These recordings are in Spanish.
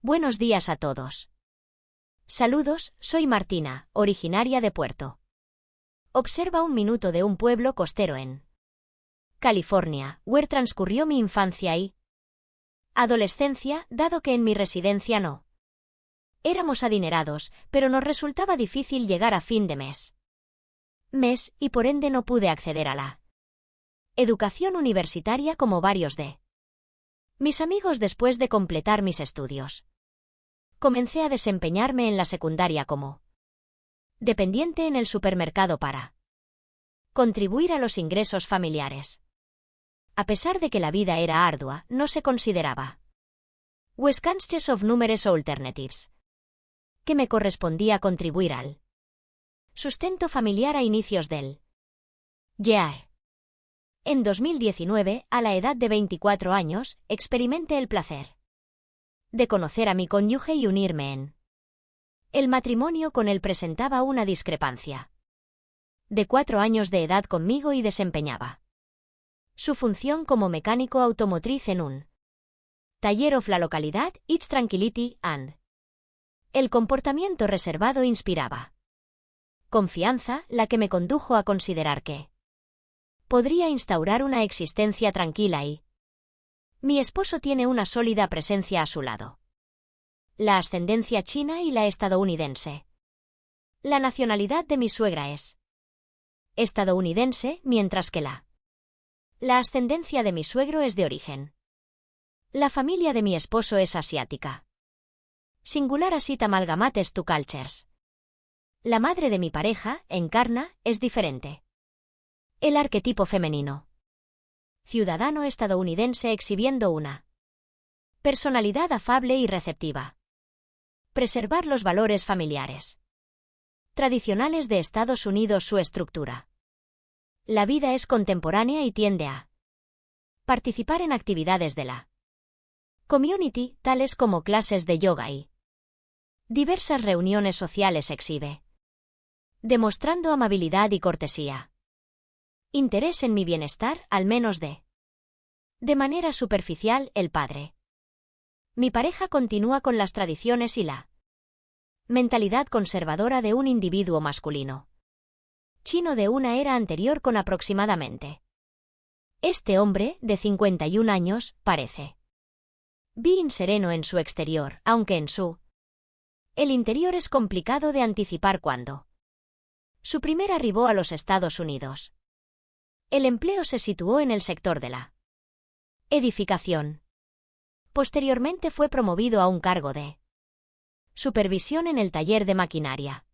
Buenos días a todos. Saludos, soy Martina, originaria de Puerto. Observa un minuto de un pueblo costero en California, where transcurrió mi infancia y adolescencia, dado que en mi residencia no éramos adinerados, pero nos resultaba difícil llegar a fin de mes y por ende no pude acceder a la educación universitaria como varios de mis amigos después de completar mis estudios. Comencé a desempeñarme en la secundaria como dependiente en el supermercado para contribuir a los ingresos familiares. A pesar de que la vida era ardua, no se consideraba Wisconsin of Numerous Alternatives que me correspondía contribuir al sustento familiar a inicios del year. En 2019, a la edad de 24 años, experimenté el placer de conocer a mi cónyuge y unirme en el matrimonio con él. Presentaba una discrepancia de 4 años de edad conmigo y desempeñaba su función como mecánico automotriz en un taller of la localidad. Its tranquility and el comportamiento reservado inspiraba confianza, la que me condujo a considerar que podría instaurar una existencia tranquila y mi esposo tiene una sólida presencia a su lado. La ascendencia china y la estadounidense. La nacionalidad de mi suegra es estadounidense, mientras que la ascendencia de mi suegro es de origen. La familia de mi esposo es asiática. Singular asit amalgamates two cultures. La madre de mi pareja, Encarna, es diferente. El arquetipo femenino. Ciudadano estadounidense exhibiendo una personalidad afable y receptiva. Preservar los valores familiares tradicionales de Estados Unidos. Su estructura. La vida es contemporánea y tiende a participar en actividades de la community, tales como clases de yoga y diversas reuniones sociales. Exhibe demostrando amabilidad y cortesía. Interés en mi bienestar, al menos de manera superficial. El padre. Mi pareja continúa con las tradiciones y la mentalidad conservadora de un individuo masculino chino de una era anterior con aproximadamente. Este hombre, de 51 años, parece bien sereno en su exterior, aunque en el interior es complicado de anticipar cuándo su primer arribó a los Estados Unidos. El empleo se situó en el sector de la edificación. Posteriormente fue promovido a un cargo de supervisión en el taller de maquinaria.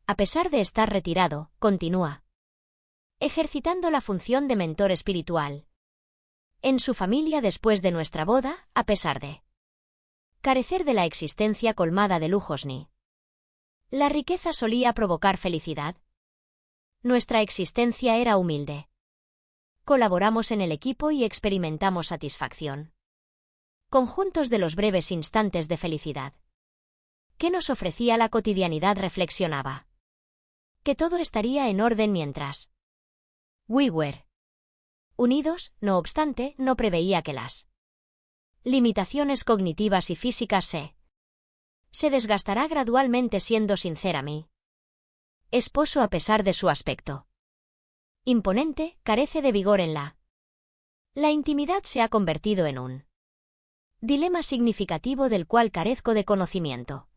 A pesar de estar retirado, continúa ejercitando la función de mentor espiritual en su familia después de nuestra boda, a pesar de carecer de la existencia colmada de lujos ni la riqueza solía provocar felicidad. Nuestra existencia era humilde. Colaboramos en el equipo y experimentamos satisfacción. Conjuntos de los breves instantes de felicidad que nos ofrecía la cotidianidad. Reflexionaba que todo estaría en orden mientras we were unidos. No obstante, no preveía que las limitaciones cognitivas y físicas se desgastará gradualmente. Siendo sincera, mi esposo, a pesar de su aspecto imponente, carece de vigor en la intimidad. Se ha convertido en un dilema significativo del cual carezco de conocimiento.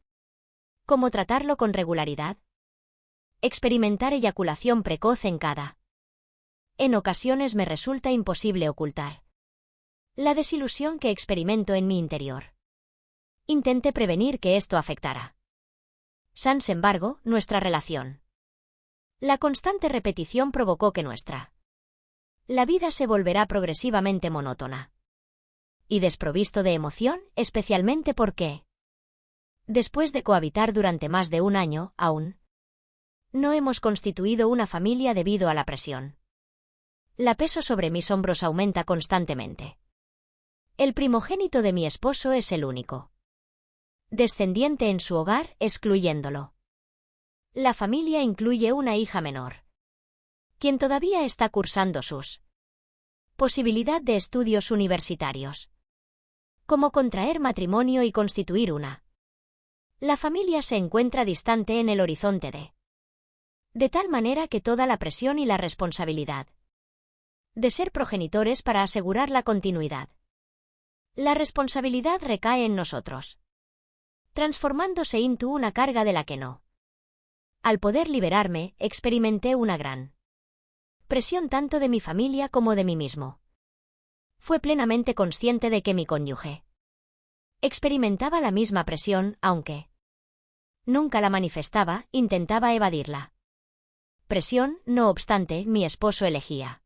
¿Cómo tratarlo con regularidad? Experimentar eyaculación precoz en ocasiones me resulta imposible ocultar la desilusión que experimento en mi interior. Intenté prevenir que esto afectara. Sans embargo, nuestra relación. La constante repetición provocó que la vida se volverá progresivamente monótona y desprovisto de emoción, especialmente porque, después de cohabitar durante más de un año, aún no hemos constituido una familia debido a la presión. La peso sobre mis hombros aumenta constantemente. El primogénito de mi esposo es el único descendiente en su hogar, excluyéndolo. La familia incluye una hija menor, quien todavía está cursando sus posibilidad de estudios universitarios. como contraer matrimonio y constituir una. La familia se encuentra distante en el horizonte de tal manera que toda la presión y la responsabilidad de ser progenitores para asegurar la continuidad. La responsabilidad recae en nosotros, transformándose into una carga de la que no. Al poder liberarme, experimenté una gran presión tanto de mi familia como de mí mismo. Fue plenamente consciente de que mi cónyuge experimentaba la misma presión, aunque nunca la manifestaba, intentaba evadirla. Presión, no obstante, mi esposo elegía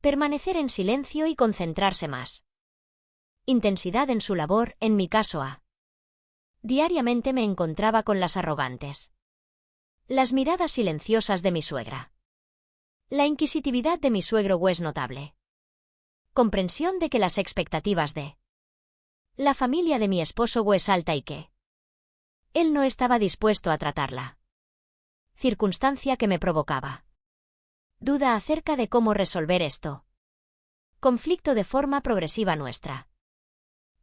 permanecer en silencio y concentrarse más. Intensidad en su labor, en mi caso diariamente me encontraba con las arrogantes. Las miradas silenciosas de mi suegra. La inquisitividad de mi suegro es notable. Comprensión de que las expectativas de la familia de mi esposo es alta y que él no estaba dispuesto a tratarla. Circunstancia que me provocaba duda acerca de cómo resolver esto. Conflicto de forma progresiva nuestra.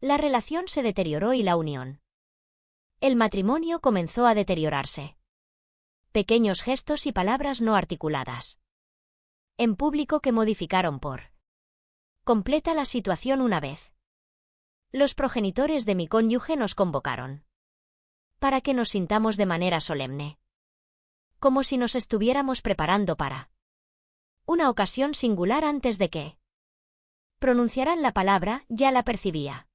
La relación se deterioró y la unión. El matrimonio comenzó a deteriorarse. Pequeños gestos y palabras no articuladas en público que modificaron por completa la situación una vez. Los progenitores de mi cónyuge nos convocaron para que nos sintamos de manera solemne, como si nos estuviéramos preparando para una ocasión singular antes de que pronunciaran la palabra. Ya la percibía.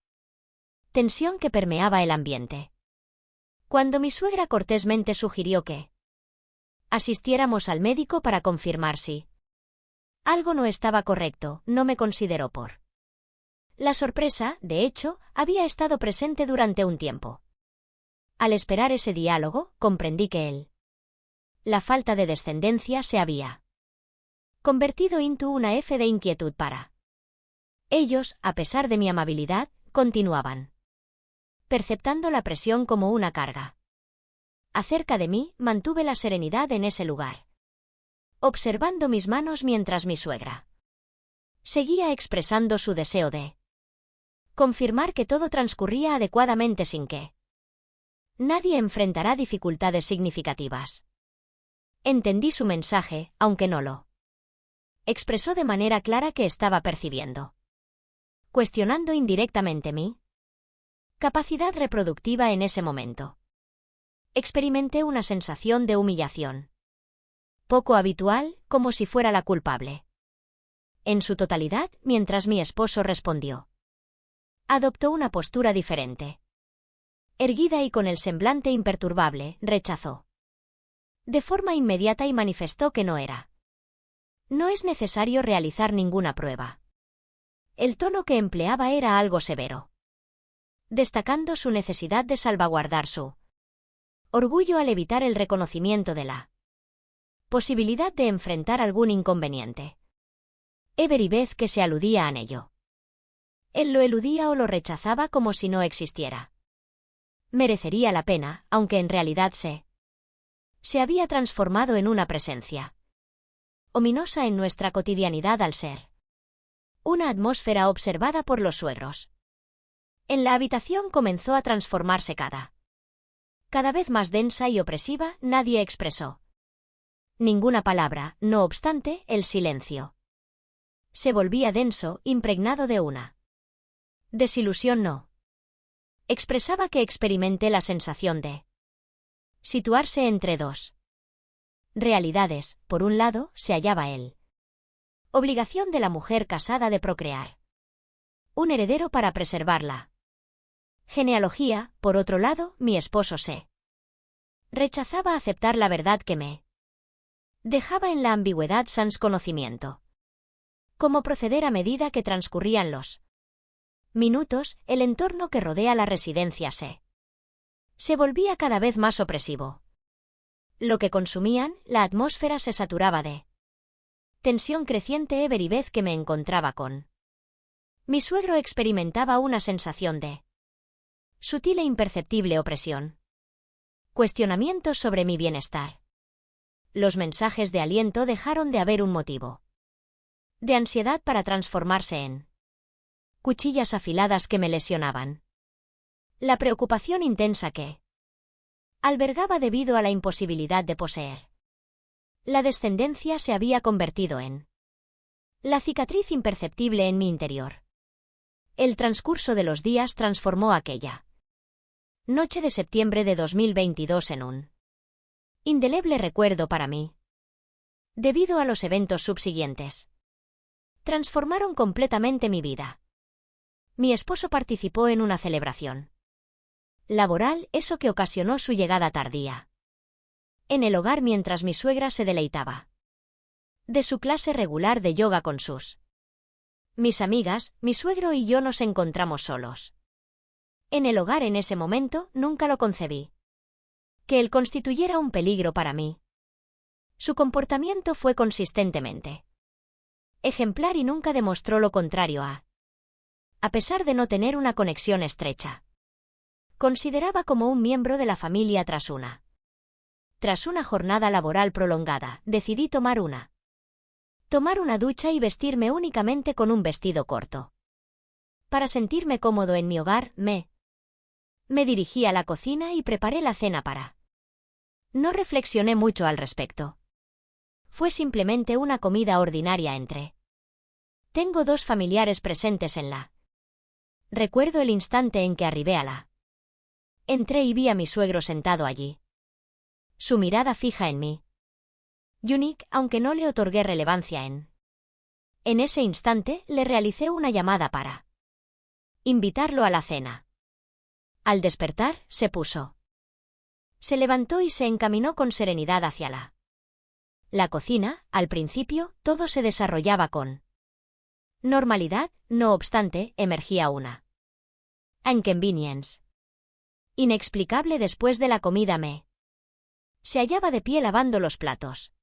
Tensión que permeaba el ambiente. Cuando mi suegra cortésmente sugirió que asistiéramos al médico para confirmar si algo no estaba correcto, no me consideró por. La sorpresa, de hecho, había estado presente durante un tiempo. Al esperar ese diálogo, comprendí que la falta de descendencia se había convertido into una F de inquietud para ellos, a pesar de mi amabilidad, continuaban perceptando la presión como una carga. Acerca de mí, mantuve la serenidad en ese lugar, observando mis manos mientras mi suegra seguía expresando su deseo de confirmar que todo transcurría adecuadamente sin que nadie enfrentará dificultades significativas. Entendí su mensaje, aunque no lo expresó de manera clara que estaba percibiendo, cuestionando indirectamente mi capacidad reproductiva en ese momento. Experimenté una sensación de humillación, poco habitual, como si fuera la culpable. En su totalidad, mientras mi esposo respondió, adoptó una postura diferente. Erguida y con el semblante imperturbable, rechazó de forma inmediata y manifestó que no era. No es necesario realizar ninguna prueba. El tono que empleaba era algo severo, destacando su necesidad de salvaguardar su orgullo al evitar el reconocimiento de la posibilidad de enfrentar algún inconveniente. Ever y vez que se aludía a ello, él lo eludía o lo rechazaba como si no existiera. Merecería la pena, aunque en realidad se había transformado en una presencia ominosa en nuestra cotidianidad al ser una atmósfera observada por los suegros. En la habitación comenzó a transformarse cada vez más densa y opresiva. Nadie expresó ninguna palabra, no obstante, el silencio se volvía denso, impregnado de una desilusión no. Expresaba que experimenté la sensación de situarse entre dos realidades. Por un lado, se hallaba obligación de la mujer casada de procrear un heredero para preservar la genealogía. Por otro lado, mi esposo rechazaba aceptar la verdad que me dejaba en la ambigüedad sans conocimiento. Cómo proceder a medida que transcurrían los minutos. El entorno que rodea la residencia se volvía cada vez más opresivo. Lo que consumían, la atmósfera se saturaba de tensión creciente. Ever y vez que me encontraba con mi suegro experimentaba una sensación de sutil e imperceptible opresión. Cuestionamientos sobre mi bienestar. Los mensajes de aliento dejaron de haber un motivo de ansiedad para transformarse en cuchillas afiladas que me lesionaban. La preocupación intensa que albergaba debido a la imposibilidad de poseer. La descendencia se había convertido en la cicatriz imperceptible en mi interior. El transcurso de los días transformó aquella noche de septiembre de 2022 en un indeleble recuerdo para mí. Debido a los eventos subsiguientes, transformaron completamente mi vida. Mi esposo participó en una celebración laboral, eso que ocasionó su llegada tardía en el hogar mientras mi suegra se deleitaba de su clase regular de yoga con mis amigas. Mi suegro y yo nos encontramos solos en el hogar en ese momento. Nunca lo concebí que él constituyera un peligro para mí. Su comportamiento fue consistentemente ejemplar y nunca demostró lo contrario. A pesar de no tener una conexión estrecha, consideraba como un miembro de la familia tras una jornada laboral prolongada. Decidí tomar una ducha y vestirme únicamente con un vestido corto. Para sentirme cómodo en mi hogar, me dirigí a la cocina y preparé la cena para. No reflexioné mucho al respecto. Fue simplemente una comida ordinaria entre. Tengo 2 familiares presentes en la. Recuerdo el instante en que arribé a la. Entré y vi a mi suegro sentado allí. Su mirada fija en mí. Unique, aunque no le otorgué relevancia en ese instante, le realicé una llamada para invitarlo a la cena. Al despertar, se puso. Se levantó y se encaminó con serenidad hacia la cocina. Al principio, todo se desarrollaba con normalidad, no obstante, emergía una inconvenience inexplicable después de la comida. Se hallaba de pie lavando los platos.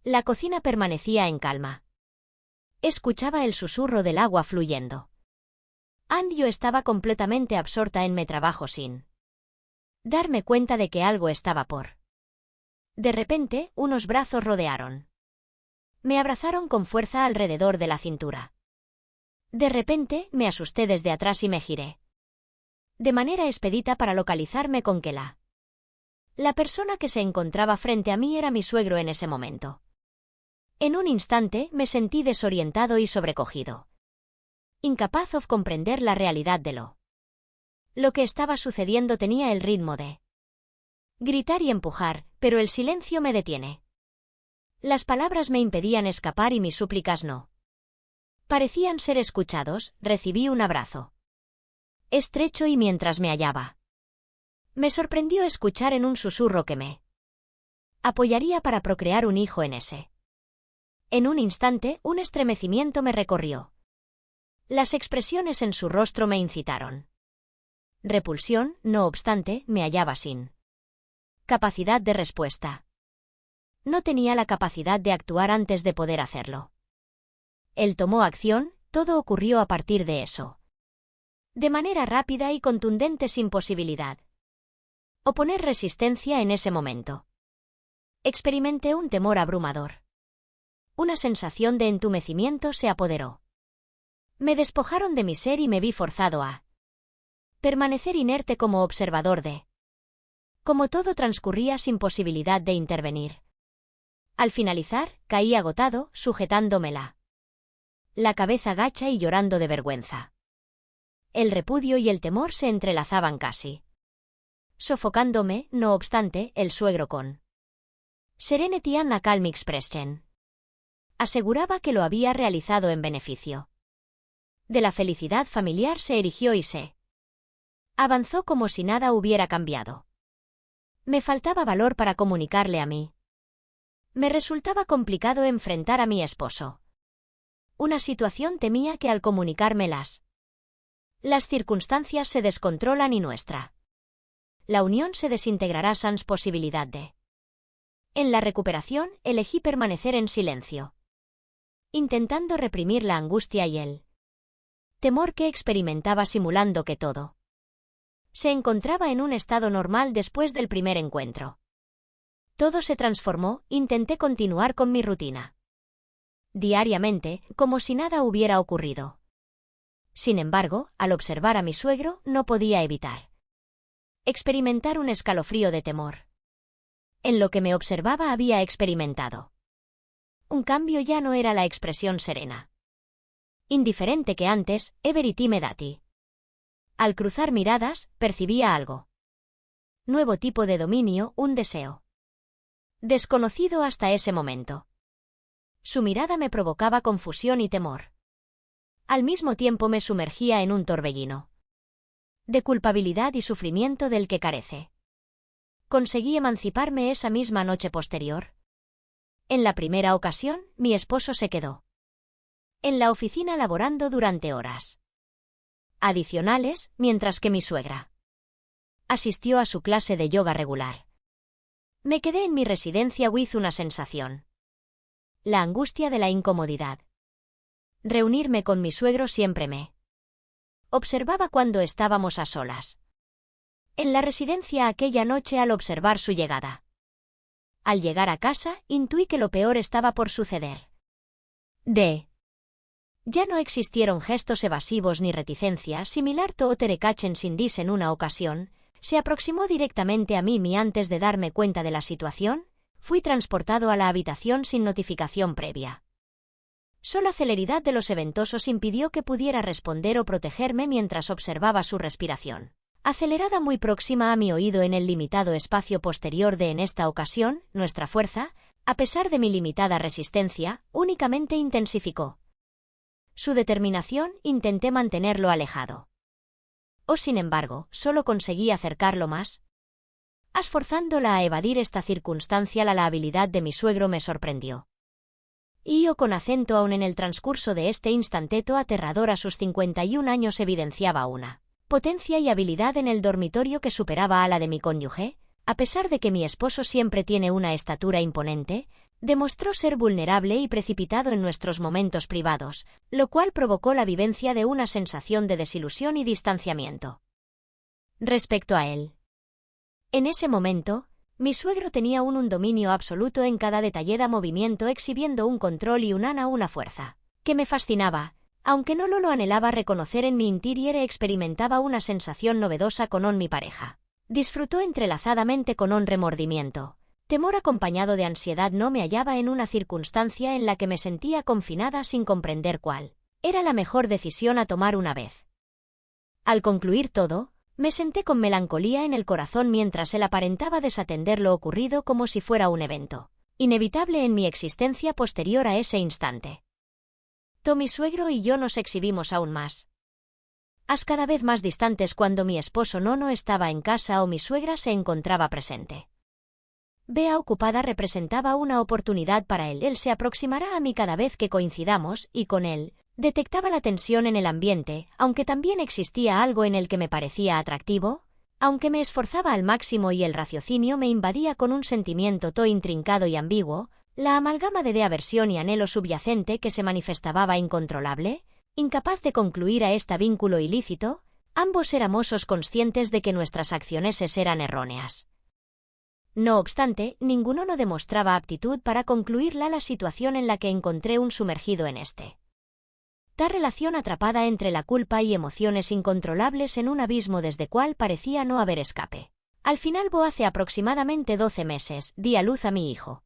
La cocina permanecía en calma. Escuchaba el susurro del agua fluyendo. Yo estaba completamente absorta en mi trabajo sin darme cuenta de que algo estaba por. De repente, unos brazos rodearon. Me abrazaron con fuerza alrededor de la cintura. De repente, me asusté desde atrás y me giré de manera expedita para localizarme con que la persona que se encontraba frente a mí era mi suegro en ese momento. En un instante me sentí desorientado y sobrecogido. Incapaz de comprender la realidad de lo que estaba sucediendo. Tenía el ritmo de gritar y empujar, pero el silencio me detiene. Las palabras me impedían escapar y mis súplicas no parecían ser escuchados. Recibí un abrazo estrecho y mientras me hallaba, me sorprendió escuchar en un susurro que me apoyaría para procrear un hijo en ese. En un instante, un estremecimiento me recorrió. Las expresiones en su rostro me incitaron repulsión. No obstante, me hallaba sin capacidad de respuesta. No tenía la capacidad de actuar antes de poder hacerlo. Él tomó acción. Todo ocurrió a partir de eso. De manera rápida y contundente, sin posibilidad oponer resistencia en ese momento. Experimenté un temor abrumador. Una sensación de entumecimiento se apoderó. Me despojaron de mi ser y me vi forzado a permanecer inerte como observador de cómo todo transcurría sin posibilidad de intervenir. Al finalizar, caí agotado, sujetándome la cabeza gacha y llorando de vergüenza. El repudio y el temor se entrelazaban casi sofocándome. No obstante, el suegro con Serenity and a calm expression aseguraba que lo había realizado en beneficio de la felicidad familiar. Se erigió y se avanzó como si nada hubiera cambiado. Me faltaba valor para comunicarle a mí. Me resultaba complicado enfrentar a mi esposo. Una situación. Temía que al comunicarme las circunstancias se descontrolan y la unión se desintegrará sans posibilidad de. En la recuperación, elegí permanecer en silencio, intentando reprimir la angustia y el temor que experimentaba, simulando que todo se encontraba en un estado normal después del primer encuentro. Todo se transformó. Intenté continuar con mi rutina diariamente, como si nada hubiera ocurrido. Sin embargo, al observar a mi suegro, no podía evitar experimentar un escalofrío de temor. En lo que me observaba había experimentado un cambio. Ya no era la expresión serena, indiferente que antes, everiti me dati. Al cruzar miradas, percibía algo. Nuevo tipo de dominio, un deseo desconocido hasta ese momento. Su mirada me provocaba confusión y temor. Al mismo tiempo me sumergía en un torbellino de culpabilidad y sufrimiento del que carece. Conseguí emanciparme esa misma noche posterior. En la primera ocasión, mi esposo se quedó en la oficina laborando durante horas adicionales, mientras que mi suegra asistió a su clase de yoga regular. Me quedé en mi residencia with una sensación. La angustia de la incomodidad. Reunirme con mi suegro siempre me observaba cuando estábamos a solas. En la residencia aquella noche al observar su llegada. Al llegar a casa, intuí que lo peor estaba por suceder. Ya no existieron gestos evasivos ni reticencia, similar to Oterekachen Sindis en una ocasión, se aproximó directamente a mí y antes de darme cuenta de la situación, fui transportado a la habitación sin notificación previa. Solo la celeridad de los eventosos impidió que pudiera responder o protegerme mientras observaba su respiración acelerada muy próxima a mi oído en el limitado espacio posterior de en esta ocasión, nuestra fuerza, a pesar de mi limitada resistencia, únicamente intensificó. Su determinación intenté mantenerlo alejado. Sin embargo, solo conseguí acercarlo más. Esforzándola a evadir esta circunstancia, la habilidad de mi suegro me sorprendió. Con acento aún en el transcurso de este instanteto aterrador a sus 51 años evidenciaba una potencia y habilidad en el dormitorio que superaba a la de mi cónyuge, a pesar de que mi esposo siempre tiene una estatura imponente, demostró ser vulnerable y precipitado en nuestros momentos privados, lo cual provocó la vivencia de una sensación de desilusión y distanciamiento respecto a él. En ese momento, mi suegro tenía un dominio absoluto en cada detallada movimiento, exhibiendo un control y una fuerza que me fascinaba, aunque no lo anhelaba reconocer en mi interior. Experimentaba una sensación novedosa con mi pareja. Disfrutó entrelazadamente con remordimiento. Temor acompañado de ansiedad. No me hallaba en una circunstancia en la que me sentía confinada sin comprender cuál era la mejor decisión a tomar una vez. Al concluir todo, me senté con melancolía en el corazón mientras él aparentaba desatender lo ocurrido como si fuera un evento inevitable en mi existencia posterior a ese instante. Mi suegro y yo nos exhibimos aún más cada vez más distantes cuando mi esposo no estaba en casa o mi suegra se encontraba presente. Bea ocupada representaba una oportunidad para él. Él se aproximará a mí cada vez que coincidamos y con él detectaba la tensión en el ambiente, aunque también existía algo en el que me parecía atractivo, aunque me esforzaba al máximo y el raciocinio me invadía con un sentimiento intrincado y ambiguo, la amalgama de aversión y anhelo subyacente que se manifestaba incontrolable, incapaz de concluir a este vínculo ilícito. Ambos éramos conscientes de que nuestras acciones eran erróneas. No obstante, ninguno no demostraba aptitud para concluir la situación en la que encontré un sumergido en tal relación atrapada entre la culpa y emociones incontrolables en un abismo desde cual parecía no haber escape. Al final, hace aproximadamente 12 meses, di a luz a mi hijo.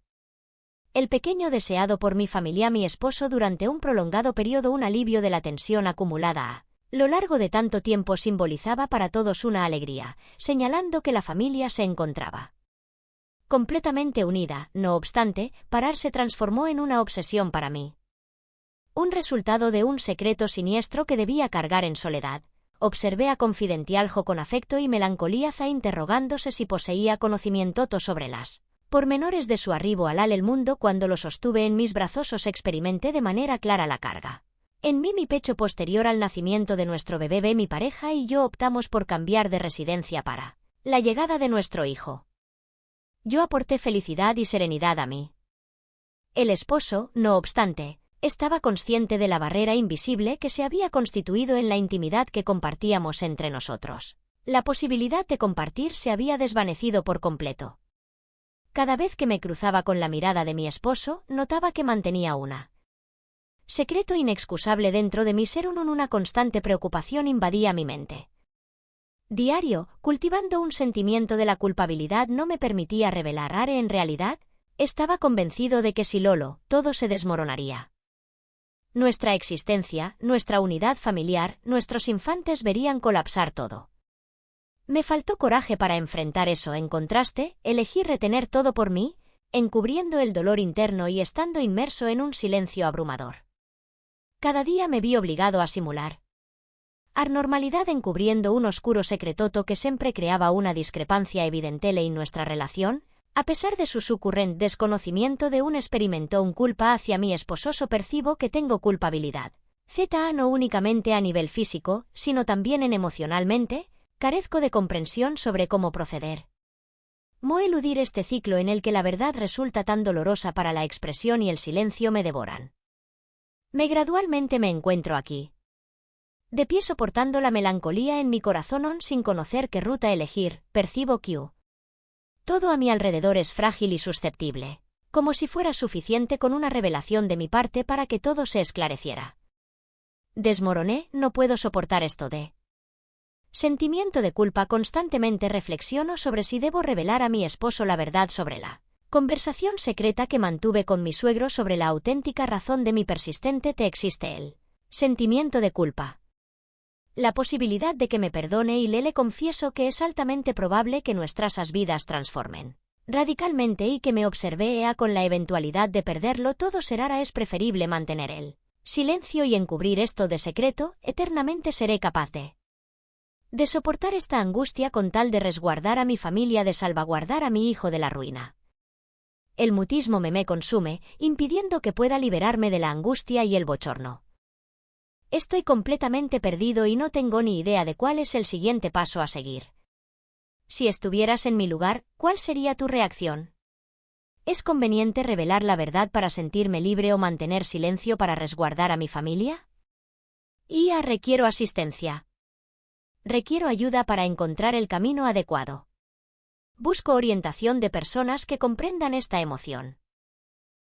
El pequeño deseado por mi familia, mi esposo durante un prolongado periodo, un alivio de la tensión acumulada a lo largo de tanto tiempo simbolizaba para todos una alegría, señalando que la familia se encontraba completamente unida. No obstante, parar se transformó en una obsesión para mí. Un resultado de un secreto siniestro que debía cargar en soledad. Observé a Confidencialjo con afecto y melancolía, interrogándose si poseía conocimiento sobre las pormenores de su arribo al el mundo. Cuando lo sostuve en mis brazos experimenté de manera clara la carga. En mí, mi pecho posterior al nacimiento de nuestro bebé. Mi pareja y yo optamos por cambiar de residencia para la llegada de nuestro hijo. Yo aporté felicidad y serenidad a mí. El esposo, no obstante, estaba consciente de la barrera invisible que se había constituido en la intimidad que compartíamos entre nosotros. La posibilidad de compartir se había desvanecido por completo. Cada vez que me cruzaba con la mirada de mi esposo, notaba que mantenía una secreto inexcusable dentro de mí ser una constante preocupación invadía mi mente. Diario, cultivando un sentimiento de la culpabilidad no me permitía revelar. En realidad, estaba convencido de que si Lolo, todo se desmoronaría. Nuestra existencia, nuestra unidad familiar, nuestros infantes verían colapsar todo. Me faltó coraje para enfrentar eso. En contraste, elegí retener todo por mí, encubriendo el dolor interno y estando inmerso en un silencio abrumador. Cada día me vi obligado a simular normalidad encubriendo un oscuro secretoto que siempre creaba una discrepancia evidente en nuestra relación, a pesar de su sucurrente desconocimiento de un experimentó un culpa hacia mi esposo. Percibo que tengo culpabilidad. No únicamente a nivel físico, sino también emocionalmente, carezco de comprensión sobre cómo proceder. ¿Cómo eludir este ciclo en el que la verdad resulta tan dolorosa para la expresión y el silencio me devoran? Gradualmente me encuentro aquí, de pie soportando la melancolía en mi corazón sin conocer qué ruta elegir. Percibo que todo a mi alrededor es frágil y susceptible, como si fuera suficiente con una revelación de mi parte para que todo se esclareciera. Desmoroné, no puedo soportar esto de sentimiento de culpa. Constantemente reflexiono sobre si debo revelar a mi esposo la verdad sobre la conversación secreta que mantuve con mi suegro sobre la auténtica razón de mi persistente existe el sentimiento de culpa. La posibilidad de que me perdone y le confieso que es altamente probable que nuestras vidas transformen radicalmente y que me observé con la eventualidad de perderlo todo será. Es preferible mantener el silencio y encubrir esto de secreto. Eternamente seré capaz de soportar esta angustia con tal de resguardar a mi familia, de salvaguardar a mi hijo de la ruina. El mutismo me consume, impidiendo que pueda liberarme de la angustia y el bochorno. Estoy completamente perdido y no tengo ni idea de cuál es el siguiente paso a seguir. Si estuvieras en mi lugar, ¿cuál sería tu reacción? ¿Es conveniente revelar la verdad para sentirme libre o mantener silencio para resguardar a mi familia? Requiero asistencia. Requiero ayuda para encontrar el camino adecuado. Busco orientación de personas que comprendan esta emoción.